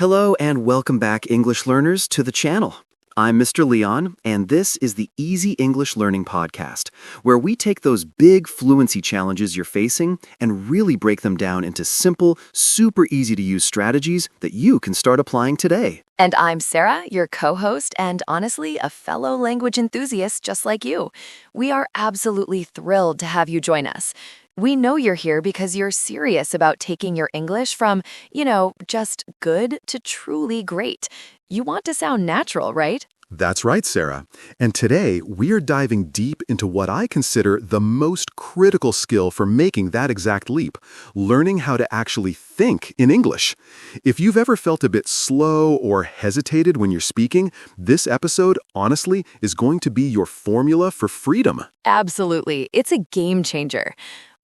Hello and welcome back, English learners, to the channel. I'm Mr. Leon, and this is the Easy English Learning Podcast, where we take those big fluency challenges you're facing and really break them down into simple, super easy to use strategies that you can start applying today. And I'm Sarah, your co-host and honestly a fellow language enthusiast just like you. We are absolutely thrilled to have you join us. We know you're here because you're serious about taking your English from, just good to truly great. You want to sound natural, right? That's right, Sarah. And today, we are diving deep into what I consider the most critical skill for making that exact leap, learning how to actually think in English. If you've ever felt a bit slow or hesitated when you're speaking, this episode, honestly, is going to be your formula for freedom. Absolutely. It's a game changer.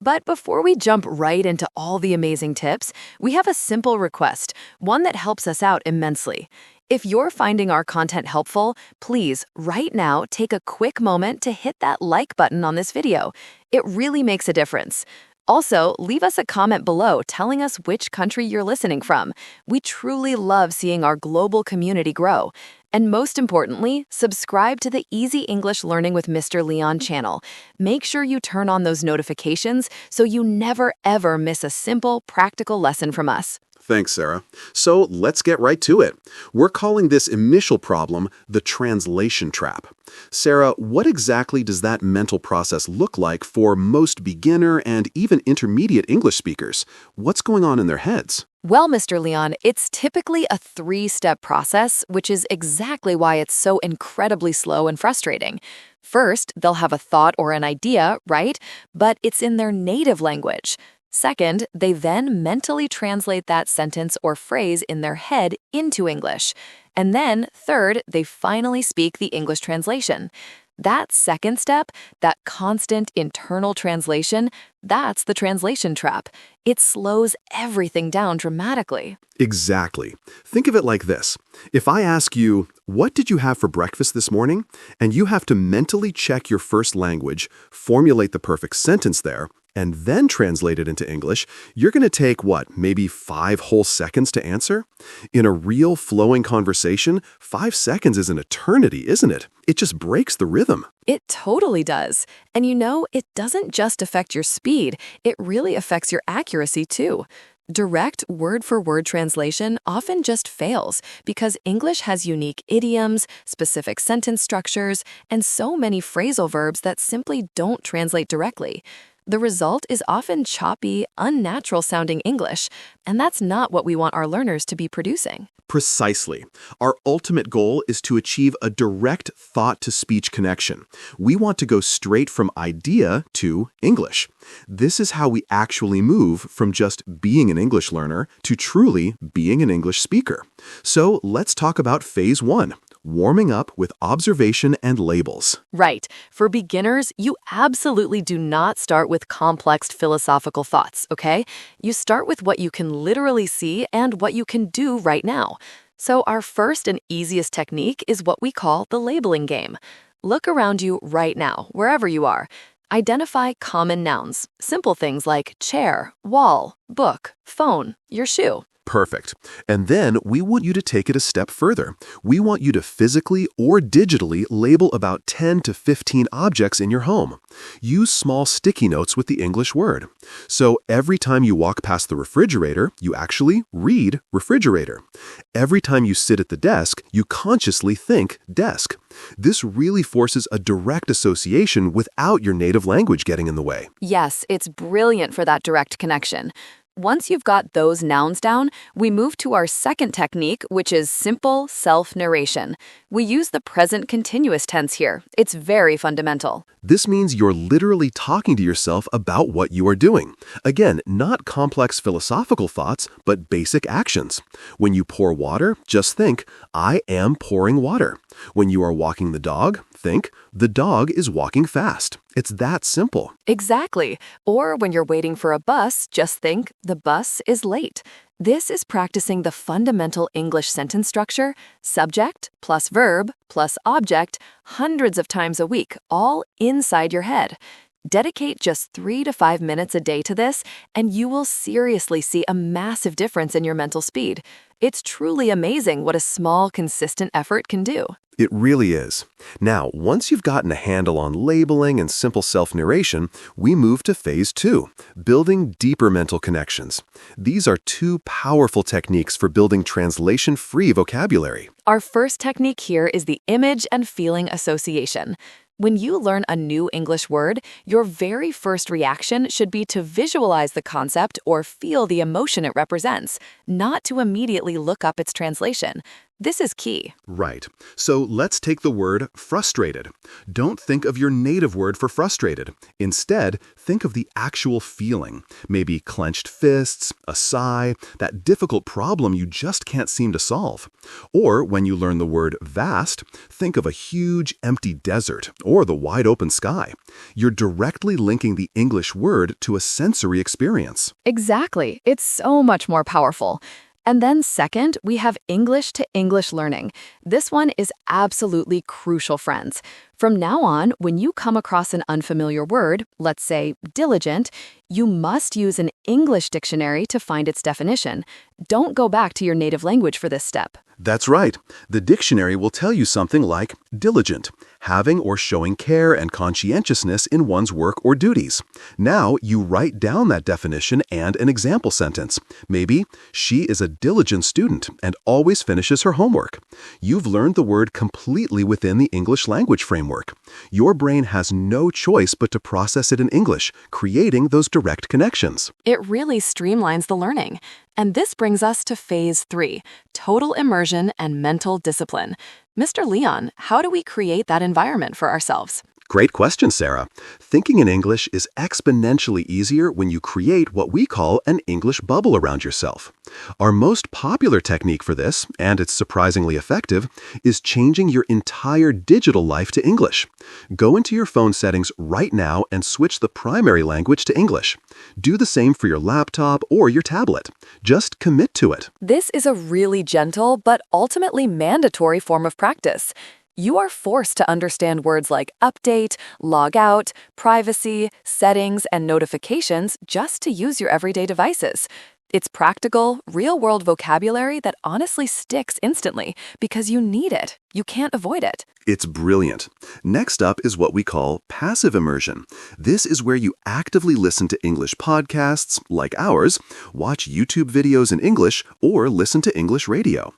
But before we jump right into all the amazing tips, we have a simple request, one that helps us out immensely. If you're finding our content helpful, please, right now, take a quick moment to hit that like button on this video. It really makes a difference. Also, leave us a comment below telling us which country you're listening from. We truly love seeing our global community grow. And most importantly, subscribe to the Easy English Learning with Mr. Leon channel. Make sure you turn on those notifications so you never ever miss a simple, practical lesson from us. Thanks, Sarah. So let's get right to it. We're calling this initial problem the translation trap. Sarah, what exactly does that mental process look like for most beginner and even intermediate English speakers? What's going on in their heads? Well, Mr. Leon, it's typically a three-step process, which is exactly why it's so incredibly slow and frustrating. First, they'll have a thought or an idea, right? But it's in their native language. Second, they then mentally translate that sentence or phrase in their head into English. And then, third, they finally speak the English translation. That second step, that constant internal translation, that's the translation trap. It slows everything down dramatically. Exactly. Think of it like this. If I ask you, what did you have for breakfast this morning? And you have to mentally check your first language, formulate the perfect sentence there, and then translate it into English, you're going to take, maybe 5 whole seconds to answer? In a real flowing conversation, 5 seconds is an eternity, isn't it? It just breaks the rhythm. It totally does. And it doesn't just affect your speed, it really affects your accuracy too. Direct word-for-word translation often just fails because English has unique idioms, specific sentence structures, and so many phrasal verbs that simply don't translate directly. The result is often choppy, unnatural-sounding English, and that's not what we want our learners to be producing. Precisely. Our ultimate goal is to achieve a direct thought-to-speech connection. We want to go straight from idea to English. This is how we actually move from just being an English learner to truly being an English speaker. So let's talk about phase 1. Warming up with observation and labels. Right. For beginners, you absolutely do not start with complex philosophical thoughts, okay? You start with what you can literally see and what you can do right now. So our first and easiest technique is what we call the labeling game. Look around you right now, wherever you are. Identify common nouns, simple things like chair, wall, book, phone, your shoe. Perfect. And then we want you to take it a step further. We want you to physically or digitally label about 10 to 15 objects in your home. Use small sticky notes with the English word. So every time you walk past the refrigerator, you actually read refrigerator. Every time you sit at the desk, you consciously think desk. This really forces a direct association without your native language getting in the way. Yes, it's brilliant for that direct connection. Once you've got those nouns down, we move to our second technique, which is simple self-narration. We use the present continuous tense here. It's very fundamental. This means you're literally talking to yourself about what you are doing. Again, not complex philosophical thoughts, but basic actions. When you pour water, just think, I am pouring water. When you are walking the dog, think, the dog is walking fast. It's that simple. Exactly. Or when you're waiting for a bus, just think, the bus is late. This is practicing the fundamental English sentence structure, subject plus verb plus object, hundreds of times a week, all inside your head. Dedicate just 3 to 5 minutes a day to this, and you will seriously see a massive difference in your mental speed. It's truly amazing what a small, consistent effort can do. It really is. Now, once you've gotten a handle on labeling and simple self-narration, we move to phase 2, building deeper mental connections. These are two powerful techniques for building translation-free vocabulary. Our first technique here is the image and feeling association. When you learn a new English word, your very first reaction should be to visualize the concept or feel the emotion it represents, not to immediately look up its translation. This is key. Right. So let's take the word frustrated. Don't think of your native word for frustrated. Instead, think of the actual feeling. Maybe clenched fists, a sigh, that difficult problem you just can't seem to solve. Or when you learn the word vast, think of a huge empty desert or the wide open sky. You're directly linking the English word to a sensory experience. Exactly. It's so much more powerful. And then second, we have English to English learning. This one is absolutely crucial, friends. From now on, when you come across an unfamiliar word, let's say diligent, you must use an English dictionary to find its definition. Don't go back to your native language for this step. That's right. The dictionary will tell you something like diligent, having or showing care and conscientiousness in one's work or duties. Now you write down that definition and an example sentence. Maybe, she is a diligent student and always finishes her homework. You've learned the word completely within the English language framework. Your brain has no choice but to process it in English, creating those direct connections. It really streamlines the learning. And this brings us to phase 3, total immersion and mental discipline. Mr. Leon, how do we create that environment for ourselves? Great question, Sarah. Thinking in English is exponentially easier when you create what we call an English bubble around yourself. Our most popular technique for this, and it's surprisingly effective, is changing your entire digital life to English. Go into your phone settings right now and switch the primary language to English. Do the same for your laptop or your tablet. Just commit to it. This is a really gentle but ultimately mandatory form of practice. You are forced to understand words like update, log out, privacy, settings, and notifications just to use your everyday devices. It's practical, real-world vocabulary that honestly sticks instantly because you need it. You can't avoid it. It's brilliant. Next up is what we call passive immersion. This is where you actively listen to English podcasts, like ours, watch YouTube videos in English, or listen to English radio.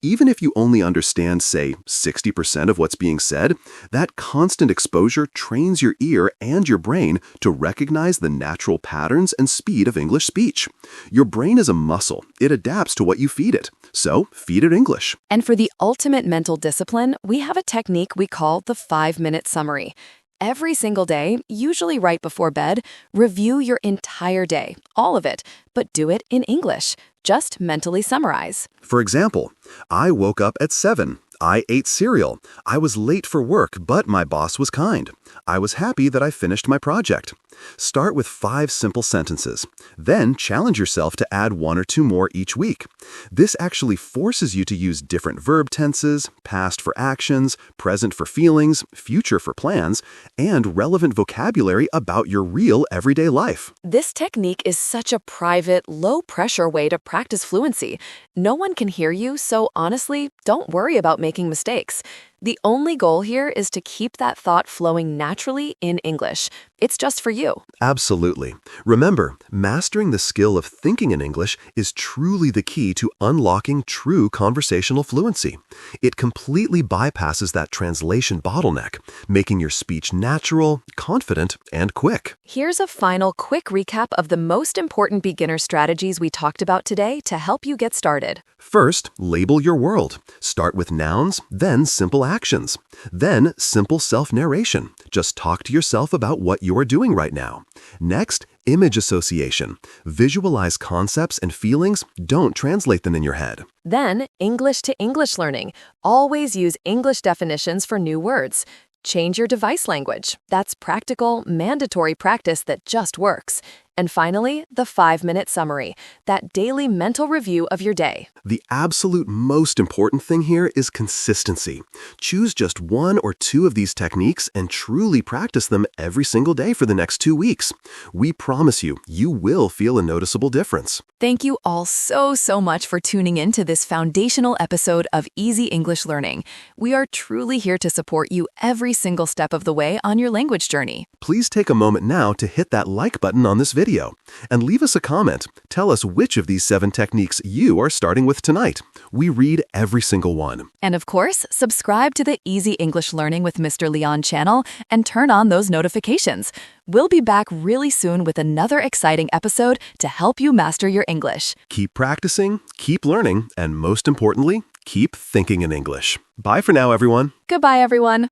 Even if you only understand, say, 60% of what's being said, that constant exposure trains your ear and your brain to recognize the natural patterns and speed of English speech. Your brain is a muscle. It adapts to what you feed it. So, feed it English. And for the ultimate mental discipline, we have a technique we call the 5-minute summary. Every single day, usually right before bed, review your entire day, all of it, but do it in English. Just mentally summarize. For example, I woke up at 7. I ate cereal. I was late for work, but my boss was kind. I was happy that I finished my project. Start with 5 simple sentences. Then challenge yourself to add 1 or 2 more each week. This actually forces you to use different verb tenses, past for actions, present for feelings, future for plans, and relevant vocabulary about your real everyday life. This technique is such a private, low-pressure way to practice fluency. No one can hear you, so honestly, don't worry about making mistakes. The only goal here is to keep that thought flowing naturally in English. It's just for you. Absolutely. Remember, mastering the skill of thinking in English is truly the key to unlocking true conversational fluency. It completely bypasses that translation bottleneck, making your speech natural, confident, and quick. Here's a final quick recap of the most important beginner strategies we talked about today to help you get started. First, label your world. Start with nouns, then simple actions. Then, simple self-narration. Just talk to yourself about what you're doing right now. Next, image association. Visualize concepts and feelings. Don't translate them in your head. Then, English to English learning. Always use English definitions for new words. Change your device language. That's practical, mandatory practice that just works. And finally, the 5-minute summary, that daily mental review of your day. The absolute most important thing here is consistency. Choose just 1 or 2 of these techniques and truly practice them every single day for the next 2 weeks. We promise you, you will feel a noticeable difference. Thank you all so much for tuning in to this foundational episode of Easy English Learning. We are truly here to support you every single step of the way on your language journey. Please take a moment now to hit that like button on this video and leave us a comment. Tell us which of these 7 techniques you are starting with tonight. We read every single one. And of course, subscribe to the Easy English Learning with Mr. Leon channel and turn on those notifications. We'll be back really soon with another exciting episode to help you master your English. Keep practicing, keep learning, and most importantly, keep thinking in English. Bye for now, everyone. Goodbye, everyone.